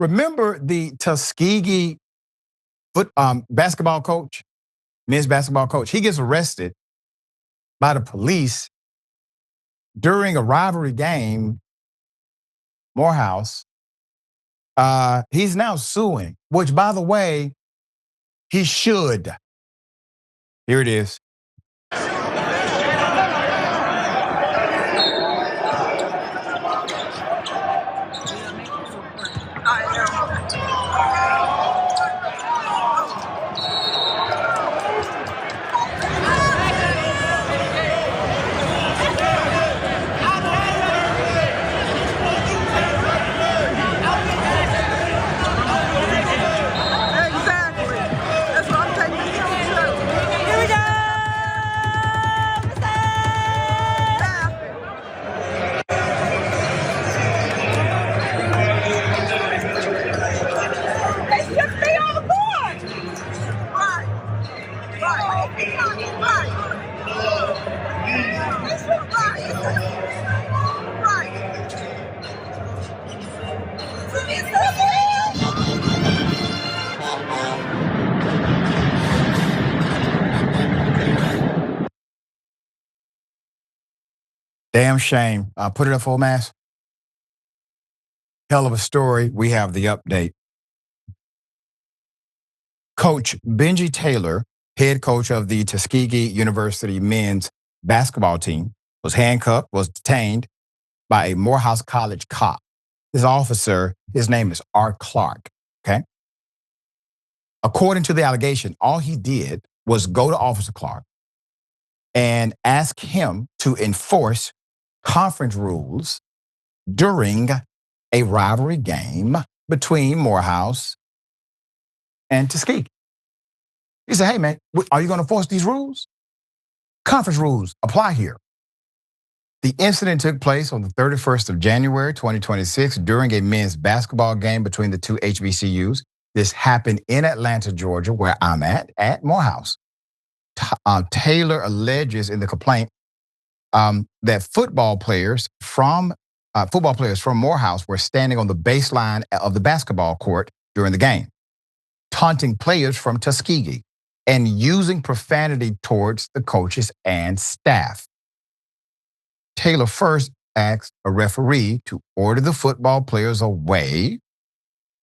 Remember the Tuskegee basketball coach, men's basketball coach? He gets arrested by the police during a rivalry game, Morehouse. He's now suing, which, by the way, he should. Here it is. Damn shame. Put it up full mass. Hell of a story. We have the update. Coach Benjy Taylor, head coach of the Tuskegee University men's basketball team, was handcuffed, was detained by a Morehouse College cop. This officer, his name is R. Clark, okay? According to the allegation, all he did was go to Officer Clark and ask him to enforce conference rules during a rivalry game between Morehouse and Tuskegee. He said, hey man, are you gonna enforce these rules? Conference rules apply here. The incident took place on the 31st of January, 2026 during a men's basketball game between the two HBCUs. This happened in Atlanta, Georgia, where I'm at Morehouse. Taylor alleges in the complaint that football players from Morehouse were standing on the baseline of the basketball court during the game, taunting players from Tuskegee and using profanity towards the coaches and staff. Taylor first asked a referee to order the football players away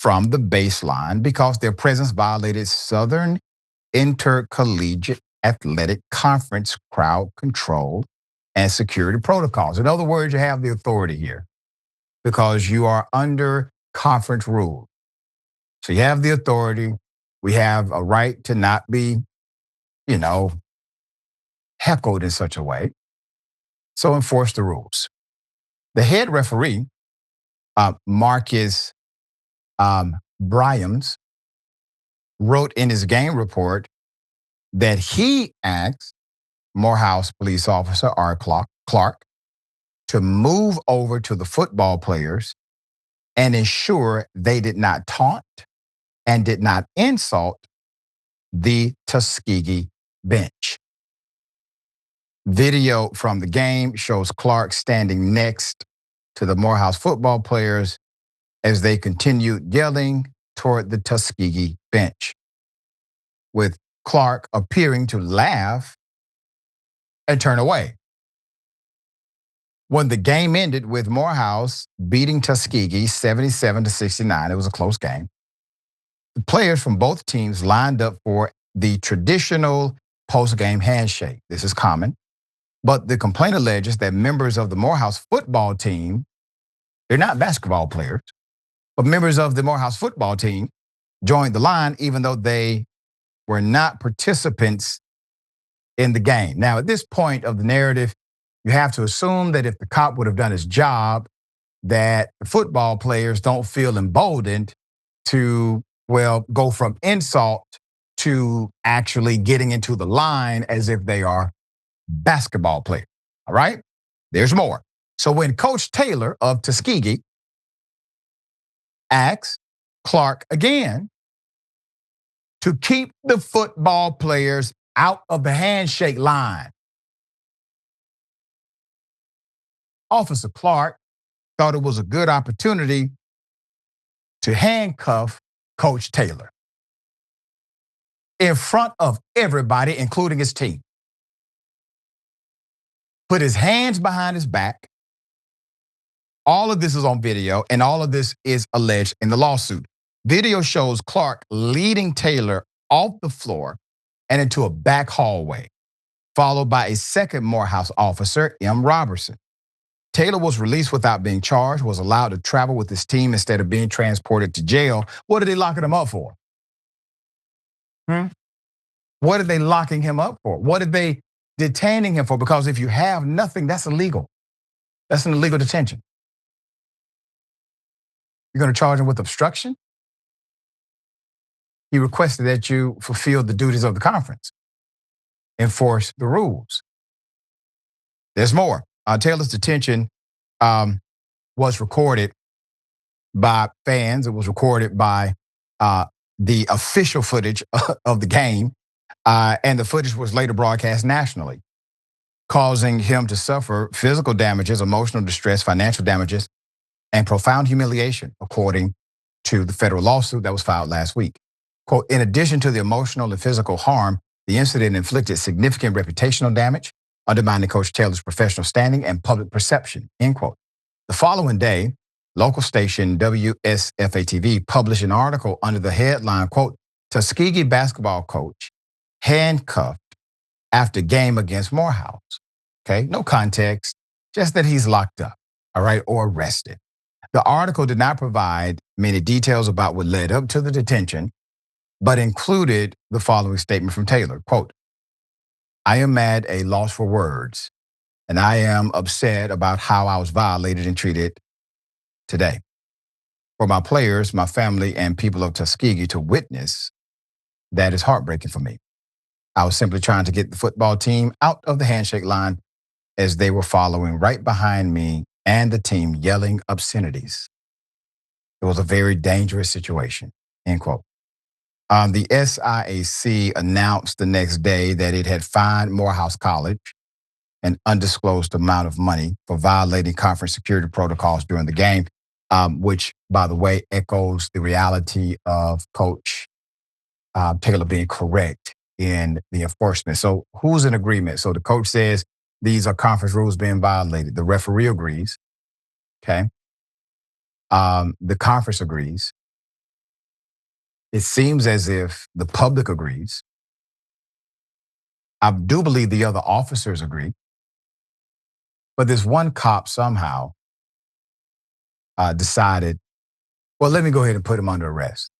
from the baseline because their presence violated Southern Intercollegiate Athletic Conference crowd control and security protocols. In other words, you have the authority here because you are under conference rule. So you have the authority. We have a right to not be, heckled in such a way. So enforce the rules. The head referee, Marcus Bryams, wrote in his game report that he asked Morehouse police officer R. Clark to move over to the football players and ensure they did not taunt and did not insult the Tuskegee bench. Video from the game shows Clark standing next to the Morehouse football players as they continued yelling toward the Tuskegee bench, with Clark appearing to laugh and turn away. When the game ended with Morehouse beating Tuskegee 77-69, it was a close game. The players from both teams lined up for the traditional post-game handshake. This is common. But the complaint alleges that members of the Morehouse football team, they're not basketball players, but members of the Morehouse football team joined the line even though they were not participants in the game. Now, at this point of the narrative, you have to assume that if the cop would have done his job, that the football players don't feel emboldened to, go from insult to actually getting into the line as if they are basketball players. All right? There's more. So when Coach Taylor of Tuskegee asked Clark again to keep the football players out of the handshake line, Officer Clark thought it was a good opportunity to handcuff Coach Taylor in front of everybody, including his team. Put his hands behind his back. All of this is on video, and all of this is alleged in the lawsuit. Video shows Clark leading Taylor off the floor and into a back hallway, followed by a second Morehouse officer, M. Robertson. Taylor was released without being charged, was allowed to travel with his team instead of being transported to jail. What are they locking him up for? What are they locking him up for? What are they detaining him for? Because if you have nothing, that's illegal. That's an illegal detention. You're going to charge him with obstruction? He requested that you fulfill the duties of the conference, enforce the rules. There's more. Taylor's detention was recorded by fans. It was recorded by the official footage of the game, and the footage was later broadcast nationally, causing him to suffer physical damages, emotional distress, financial damages, and profound humiliation, according to the federal lawsuit that was filed last week. Quote, in addition to the emotional and physical harm, the incident inflicted significant reputational damage, undermining Coach Taylor's professional standing and public perception, end quote. The following day, local station WSFA-TV published an article under the headline, quote, Tuskegee basketball coach handcuffed after game against Morehouse. Okay, no context, just that he's locked up, all right, or arrested. The article did not provide many details about what led up to the detention, but included the following statement from Taylor, quote, I am at a loss for words, and I am upset about how I was violated and treated today. For my players, my family, and people of Tuskegee to witness, that is heartbreaking for me. I was simply trying to get the football team out of the handshake line as they were following right behind me and the team yelling obscenities. It was a very dangerous situation, end quote. The SIAC announced the next day that it had fined Morehouse College an undisclosed amount of money for violating conference security protocols during the game, which, by the way, echoes the reality of Coach Taylor being correct in the enforcement. So who's in agreement? So the coach says these are conference rules being violated. The referee agrees, okay? The conference agrees. It seems as if the public agrees. I do believe the other officers agree. But this one cop somehow decided, well, let me go ahead and put him under arrest.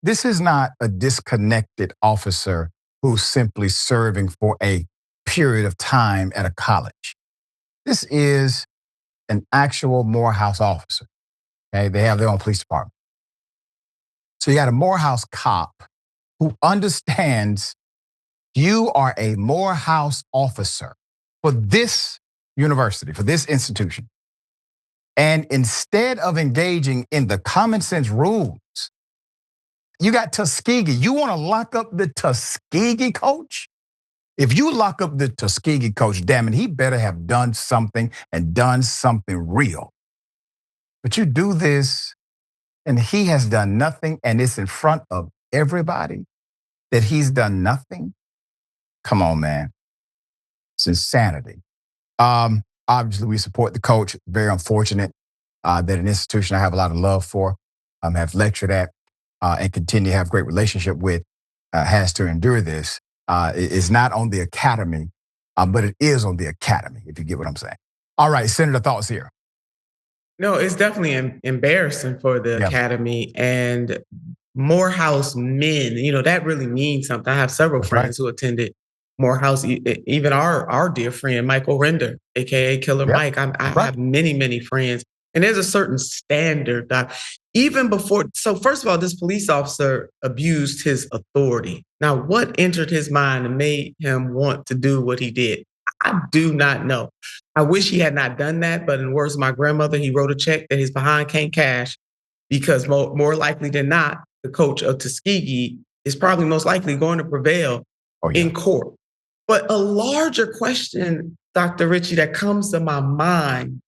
This is not a disconnected officer who's simply serving for a period of time at a college. This is an actual Morehouse officer. Okay, they have their own police department. So you got a Morehouse cop who understands you are a Morehouse officer for this university, for this institution. And instead of engaging in the common sense rules, you got Tuskegee. You want to lock up the Tuskegee coach? If you lock up the Tuskegee coach, damn it, he better have done something and done something real. But you do this and he has done nothing, and it's in front of everybody that he's done nothing. Come on, man. It's insanity. Obviously, we support the coach. Very unfortunate that an institution I have a lot of love for, have lectured at, and continue to have great relationship with, has to endure this. It's not on the academy, but it is on the academy, if you get what I'm saying. All right, Senator, thoughts here. No, it's definitely embarrassing for the academy and Morehouse men. You know, that really means something. I have several friends who attended Morehouse, even our dear friend, Michael Render, AKA Killer Mike. I have many, many friends. And there's a certain standard that even before, so first of all, this police officer abused his authority. Now, what entered his mind and made him want to do what he did? I do not know. I wish he had not done that, but in the words of my grandmother, he wrote a check that his behind can't cash because more likely than not, the coach of Tuskegee is probably most likely going to prevail in court. But a larger question, Dr. Richey, that comes to my mind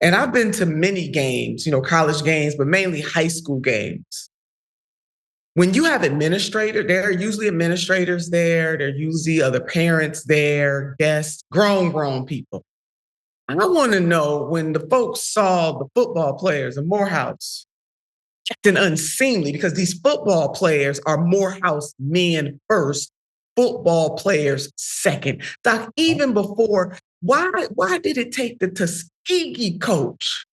And I've been to many games, college games, but mainly high school games. When you have there are usually administrators there, there are usually other parents there, guests, grown people. And I want to know when the folks saw the football players in Morehouse acting unseemly, because these football players are Morehouse men first, football players second. Doc, even before, why did it take the Tuskegee coach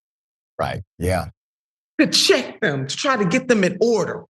to check them, to try to get them in order?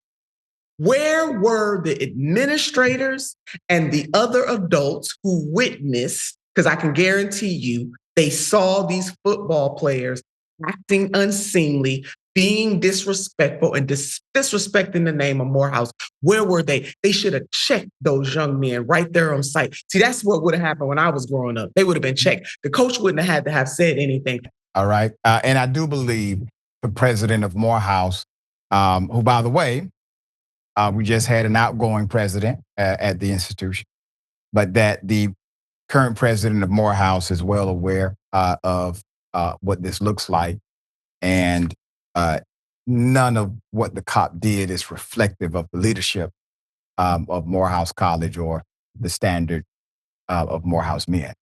Where were the administrators and the other adults who witnessed? Because I can guarantee you, they saw these football players acting unseemly, being disrespectful, and disrespecting the name of Morehouse. Where were they? They should have checked those young men right there on site. See, that's what would have happened when I was growing up. They would have been checked. The coach wouldn't have had to have said anything. All right. And I do believe the president of Morehouse, who, by the way, we just had an outgoing president at the institution, but that the current president of Morehouse is well aware of what this looks like. And none of what the cop did is reflective of the leadership of Morehouse College or the standard of Morehouse men.